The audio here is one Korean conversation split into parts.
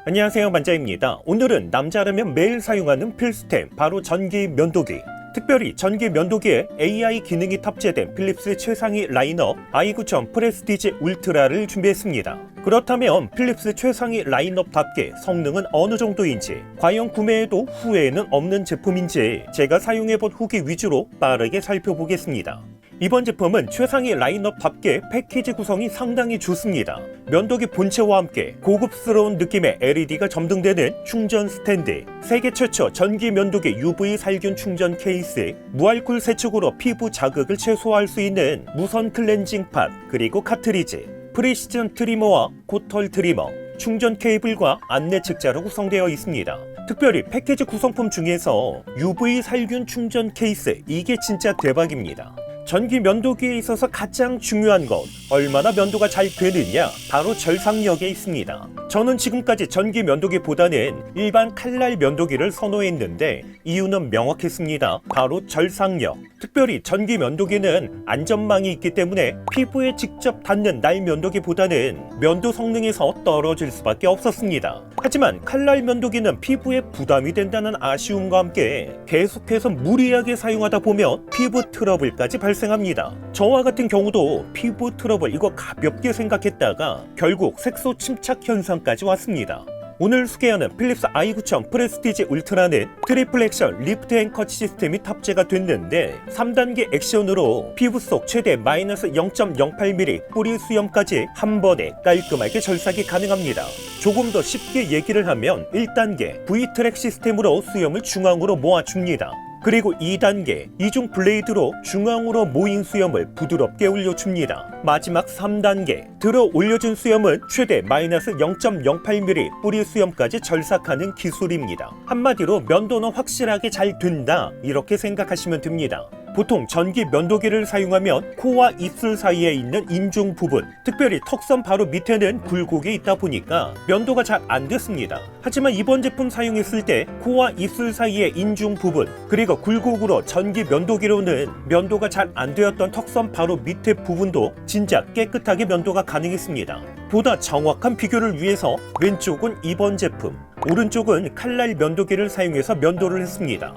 안녕하세요, 만자입니다. 오늘은 남자라면 매일 사용하는 필수템, 바로 전기 면도기. 특별히 전기 면도기에 AI 기능이 탑재된 필립스 최상위 라인업 i9천 프레스티지 울트라를 준비했습니다. 그렇다면 필립스 최상위 라인업답게 성능은 어느 정도인지, 과연 구매해도 후회는 없는 제품인지 제가 사용해본 후기 위주로 빠르게 살펴보겠습니다. 이번 제품은 최상위 라인업답게 패키지 구성이 상당히 좋습니다. 면도기 본체와 함께 고급스러운 느낌의 LED가 점등되는 충전 스탠드, 세계 최초 전기 면도기 UV 살균 충전 케이스, 무알콜 세척으로 피부 자극을 최소화할 수 있는 무선 클렌징 팟, 그리고 카트리지, 프리시즌 트리머와 코털 트리머, 충전 케이블과 안내 책자로 구성되어 있습니다. 특별히 패키지 구성품 중에서 UV 살균 충전 케이스, 이게 진짜 대박입니다. 전기 면도기에 있어서 가장 중요한 것, 얼마나 면도가 잘 되느냐, 바로 절삭력에 있습니다. 저는 지금까지 전기 면도기보다는 일반 칼날 면도기를 선호했는데 이유는 명확했습니다. 바로 절삭력. 특별히 전기 면도기는 안전망이 있기 때문에 피부에 직접 닿는 날 면도기보다는 면도 성능에서 떨어질 수밖에 없었습니다. 하지만 칼날 면도기는 피부에 부담이 된다는 아쉬움과 함께 계속해서 무리하게 사용하다 보면 피부 트러블까지 발생합니다. 저와 같은 경우도 피부 트러블 이거 가볍게 생각했다가 결국 색소 침착 현상까지 왔습니다. 오늘 소개하는 필립스 i9천 프레스티지 울트라는 트리플 액션 리프트 앤 컷 시스템이 탑재가 됐는데 3단계 액션으로 피부 속 최대 마이너스 0.08mm 뿌리 수염까지 한 번에 깔끔하게 절삭이 가능합니다. 조금 더 쉽게 얘기를 하면 1단계 V트랙 시스템으로 수염을 중앙으로 모아줍니다. 그리고 2단계 이중 블레이드로 중앙으로 모인 수염을 부드럽게 올려줍니다. 마지막 3단계 들어 올려준 수염은 최대 마이너스 0.08mm 뿌리 수염까지 절삭하는 기술입니다. 한마디로 면도는 확실하게 잘 된다, 이렇게 생각하시면 됩니다. 보통 전기 면도기를 사용하면 코와 입술 사이에 있는 인중 부분, 특별히 턱선 바로 밑에는 굴곡이 있다 보니까 면도가 잘 안 됐습니다. 하지만 이번 제품 사용했을 때 코와 입술 사이의 인중 부분, 그리고 굴곡으로 전기 면도기로는 면도가 잘 안 되었던 턱선 바로 밑에 부분도 진짜 깨끗하게 면도가 가능했습니다. 보다 정확한 비교를 위해서 왼쪽은 이번 제품, 오른쪽은 칼날 면도기를 사용해서 면도를 했습니다.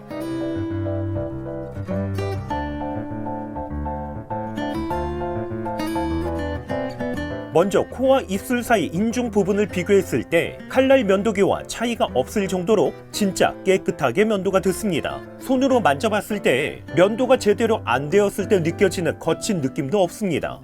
먼저 코와 입술 사이 인중 부분을 비교했을 때 칼날 면도기와 차이가 없을 정도로 진짜 깨끗하게 면도가 됐습니다. 손으로 만져봤을 때 면도가 제대로 안 되었을 때 느껴지는 거친 느낌도 없습니다.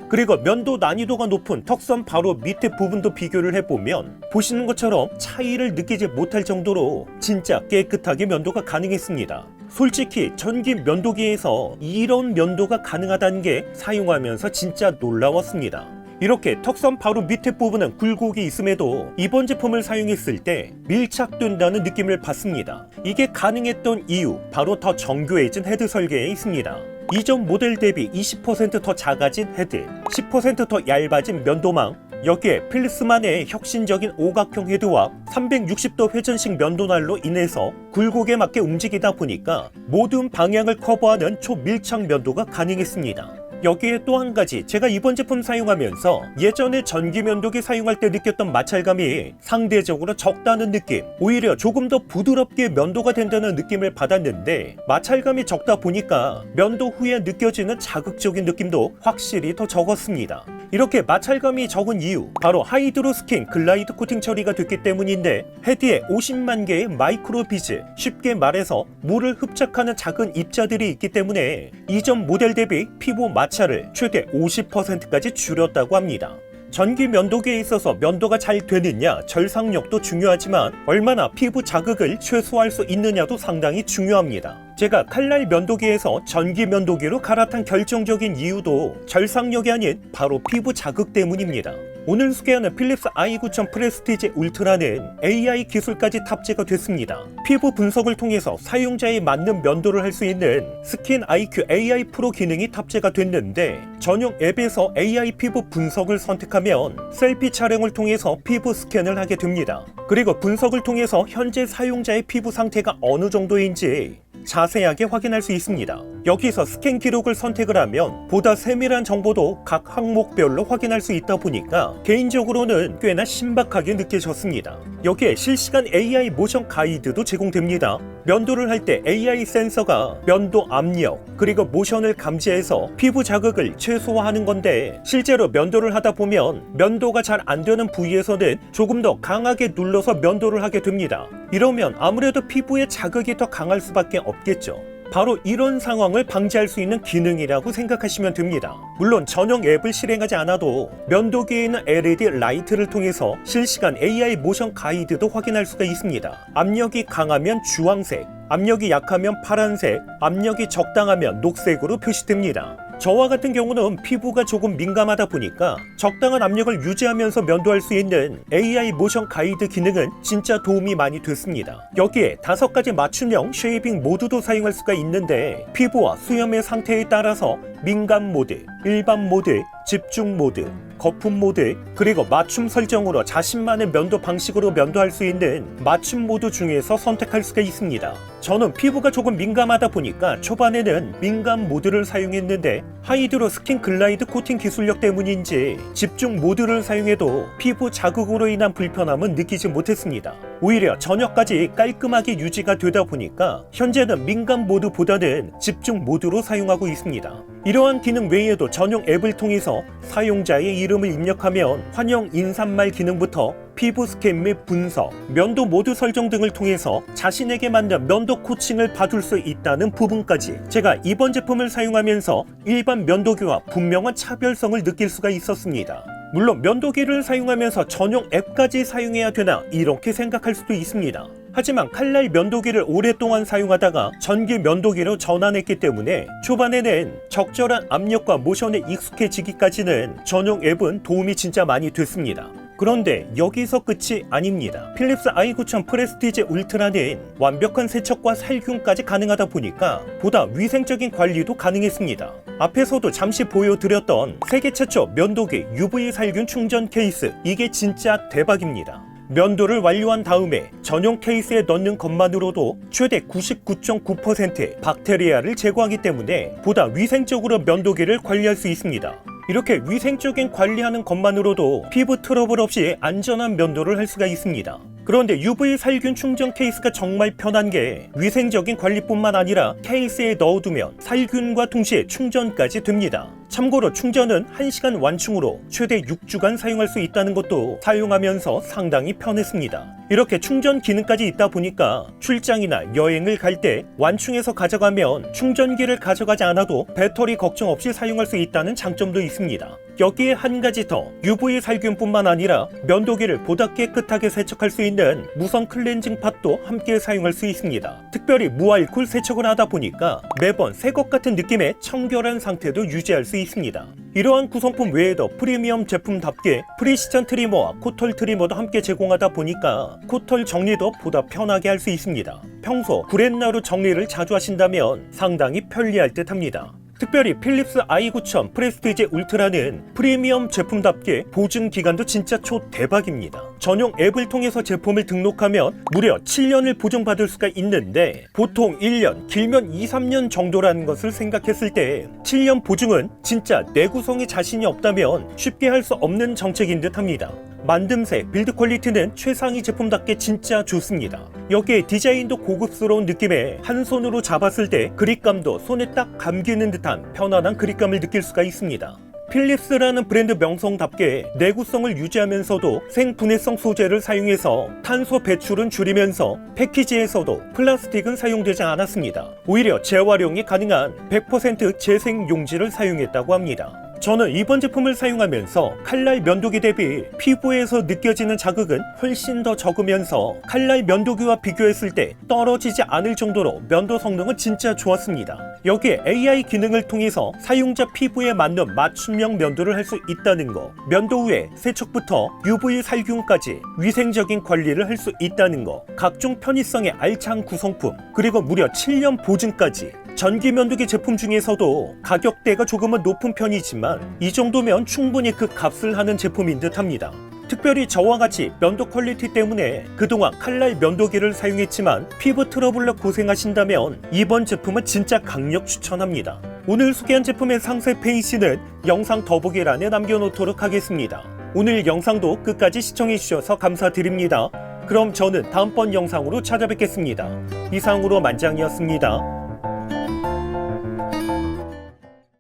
그리고 면도 난이도가 높은 턱선 바로 밑에 부분도 비교를 해보면 보시는 것처럼 차이를 느끼지 못할 정도로 진짜 깨끗하게 면도가 가능했습니다. 솔직히 전기 면도기에서 이런 면도가 가능하다는 게 사용하면서 진짜 놀라웠습니다. 이렇게 턱선 바로 밑에 부분은 굴곡이 있음에도 이번 제품을 사용했을 때 밀착된다는 느낌을 받습니다. 이게 가능했던 이유, 바로 더 정교해진 헤드 설계에 있습니다. 이전 모델 대비 20% 더 작아진 헤드, 10% 더 얇아진 면도망, 여기에 필립스만의 혁신적인 오각형 헤드와 360도 회전식 면도날로 인해서 굴곡에 맞게 움직이다 보니까 모든 방향을 커버하는 초밀착 면도가 가능했습니다. 여기에 또 한 가지, 제가 이번 제품 사용하면서 예전에 전기 면도기 사용할 때 느꼈던 마찰감이 상대적으로 적다는 느낌, 오히려 조금 더 부드럽게 면도가 된다는 느낌을 받았는데 마찰감이 적다 보니까 면도 후에 느껴지는 자극적인 느낌도 확실히 더 적었습니다. 이렇게 마찰감이 적은 이유, 바로 하이드로 스킨 글라이드 코팅 처리가 됐기 때문인데 헤드에 50만 개의 마이크로 비즈, 쉽게 말해서 물을 흡착하는 작은 입자들이 있기 때문에 이전 모델 대비 피부 마찰을 최대 50%까지 줄였다고 합니다. 전기 면도기에 있어서 면도가 잘 되느냐, 절삭력도 중요하지만 얼마나 피부 자극을 최소화할 수 있느냐도 상당히 중요합니다. 제가 칼날 면도기에서 전기 면도기로 갈아탄 결정적인 이유도 절삭력이 아닌 바로 피부 자극 때문입니다. 오늘 소개하는 필립스 i9천 프레스티지 울트라는 AI 기술까지 탑재가 됐습니다. 피부 분석을 통해서 사용자에 맞는 면도를 할 수 있는 스킨 IQ AI 프로 기능이 탑재가 됐는데 전용 앱에서 AI 피부 분석을 선택하면 셀피 촬영을 통해서 피부 스캔을 하게 됩니다. 그리고 분석을 통해서 현재 사용자의 피부 상태가 어느 정도인지 자세하게 확인할 수 있습니다. 여기서 스캔 기록을 선택을 하면 보다 세밀한 정보도 각 항목별로 확인할 수 있다 보니까 개인적으로는 꽤나 신박하게 느껴졌습니다. 여기에 실시간 AI 모션 가이드도 제공됩니다. 면도를 할 때 AI 센서가 면도 압력 그리고 모션을 감지해서 피부 자극을 최소화하는 건데, 실제로 면도를 하다 보면 면도가 잘 안 되는 부위에서는 조금 더 강하게 눌러서 면도를 하게 됩니다. 이러면 아무래도 피부에 자극이 더 강할 수밖에 없겠죠. 바로 이런 상황을 방지할 수 있는 기능이라고 생각하시면 됩니다. 물론 전용 앱을 실행하지 않아도 면도기에 있는 LED 라이트를 통해서 실시간 AI 모션 가이드도 확인할 수가 있습니다. 압력이 강하면 주황색, 압력이 약하면 파란색, 압력이 적당하면 녹색으로 표시됩니다. 저와 같은 경우는 피부가 조금 민감하다 보니까 적당한 압력을 유지하면서 면도할 수 있는 AI 모션 가이드 기능은 진짜 도움이 많이 됐습니다. 여기에 5가지 맞춤형 쉐이빙 모드도 사용할 수가 있는데, 피부와 수염의 상태에 따라서 민감 모드, 일반 모드, 집중 모드, 거품 모드, 그리고 맞춤 설정으로 자신만의 면도 방식으로 면도할 수 있는 맞춤 모드 중에서 선택할 수가 있습니다. 저는 피부가 조금 민감하다 보니까 초반에는 민감 모드를 사용했는데, 하이드로 스킨 글라이드 코팅 기술력 때문인지 집중 모드를 사용해도 피부 자극으로 인한 불편함은 느끼지 못했습니다. 오히려 저녁까지 깔끔하게 유지가 되다 보니까 현재는 민감 모드보다는 집중 모드로 사용하고 있습니다. 이러한 기능 외에도 전용 앱을 통해서 사용자의 이름을 입력하면 환영 인사말 기능부터 피부 스캔 및 분석, 면도 모드 설정 등을 통해서 자신에게 맞는 면도 코칭을 받을 수 있다는 부분까지, 제가 이번 제품을 사용하면서 일반 면도기와 분명한 차별성을 느낄 수가 있었습니다. 물론 면도기를 사용하면서 전용 앱까지 사용해야 되나 이렇게 생각할 수도 있습니다. 하지만 칼날 면도기를 오랫동안 사용하다가 전기 면도기로 전환했기 때문에 초반에는 적절한 압력과 모션에 익숙해지기까지는 전용 앱은 도움이 진짜 많이 됐습니다. 그런데 여기서 끝이 아닙니다. 필립스 i9000 프레스티지 울트라는 완벽한 세척과 살균까지 가능하다 보니까 보다 위생적인 관리도 가능했습니다. 앞에서도 잠시 보여드렸던 세계 최초 면도기 UV 살균 충전 케이스, 이게 진짜 대박입니다. 면도를 완료한 다음에 전용 케이스에 넣는 것만으로도 최대 99.9%의 박테리아를 제거하기 때문에 보다 위생적으로 면도기를 관리할 수 있습니다. 이렇게 위생적인 관리하는 것만으로도 피부 트러블 없이 안전한 면도를 할 수가 있습니다. 그런데 UV 살균 충전 케이스가 정말 편한 게 위생적인 관리뿐만 아니라 케이스에 넣어두면 살균과 동시에 충전까지 됩니다. 참고로 충전은 1시간 완충으로 최대 6주간 사용할 수 있다는 것도 사용하면서 상당히 편했습니다. 이렇게 충전 기능까지 있다 보니까 출장이나 여행을 갈 때 완충해서 가져가면 충전기를 가져가지 않아도 배터리 걱정 없이 사용할 수 있다는 장점도 있습니다. 여기에 한 가지 더, UV 살균뿐만 아니라 면도기를 보다 깨끗하게 세척할 수 있는 무선 클렌징 팟도 함께 사용할 수 있습니다. 특별히 무알콜 세척을 하다 보니까 매번 새 것 같은 느낌의 청결한 상태도 유지할 수 있습니다. 이러한 구성품 외에도 프리미엄 제품답게 프리시전 트리머와 코털 트리머도 함께 제공하다 보니까 코털 정리도 보다 편하게 할 수 있습니다. 평소 구렛나루 정리를 자주 하신다면 상당히 편리할 듯 합니다. 특별히 필립스 i9000 프레스티지 울트라는 프리미엄 제품답게 보증 기간도 진짜 초대박입니다. 전용 앱을 통해서 제품을 등록하면 무려 7년을 보증받을 수가 있는데, 보통 1년, 길면 2, 3년 정도라는 것을 생각했을 때 7년 보증은 진짜 내구성에 자신이 없다면 쉽게 할 수 없는 정책인 듯 합니다. 만듦새, 빌드 퀄리티는 최상위 제품답게 진짜 좋습니다. 여기에 디자인도 고급스러운 느낌에 한 손으로 잡았을 때 그립감도 손에 딱 감기는 듯한 편안한 그립감을 느낄 수가 있습니다. 필립스라는 브랜드 명성답게 내구성을 유지하면서도 생분해성 소재를 사용해서 탄소 배출은 줄이면서 패키지에서도 플라스틱은 사용되지 않았습니다. 오히려 재활용이 가능한 100% 재생 용지를 사용했다고 합니다. 저는 이번 제품을 사용하면서 칼날 면도기 대비 피부에서 느껴지는 자극은 훨씬 더 적으면서 칼날 면도기와 비교했을 때 떨어지지 않을 정도로 면도 성능은 진짜 좋았습니다. 여기에 AI 기능을 통해서 사용자 피부에 맞는 맞춤형 면도를 할 수 있다는 거, 면도 후에 세척부터 UV 살균까지 위생적인 관리를 할 수 있다는 거, 각종 편의성의 알찬 구성품, 그리고 무려 7년 보증까지. 전기 면도기 제품 중에서도 가격대가 조금은 높은 편이지만 이 정도면 충분히 그 값을 하는 제품인 듯 합니다. 특별히 저와 같이 면도 퀄리티 때문에 그동안 칼날 면도기를 사용했지만 피부 트러블로 고생하신다면 이번 제품은 진짜 강력 추천합니다. 오늘 소개한 제품의 상세 페이지는 영상 더보기란에 남겨놓도록 하겠습니다. 오늘 영상도 끝까지 시청해주셔서 감사드립니다. 그럼 저는 다음번 영상으로 찾아뵙겠습니다. 이상으로 만장이었습니다.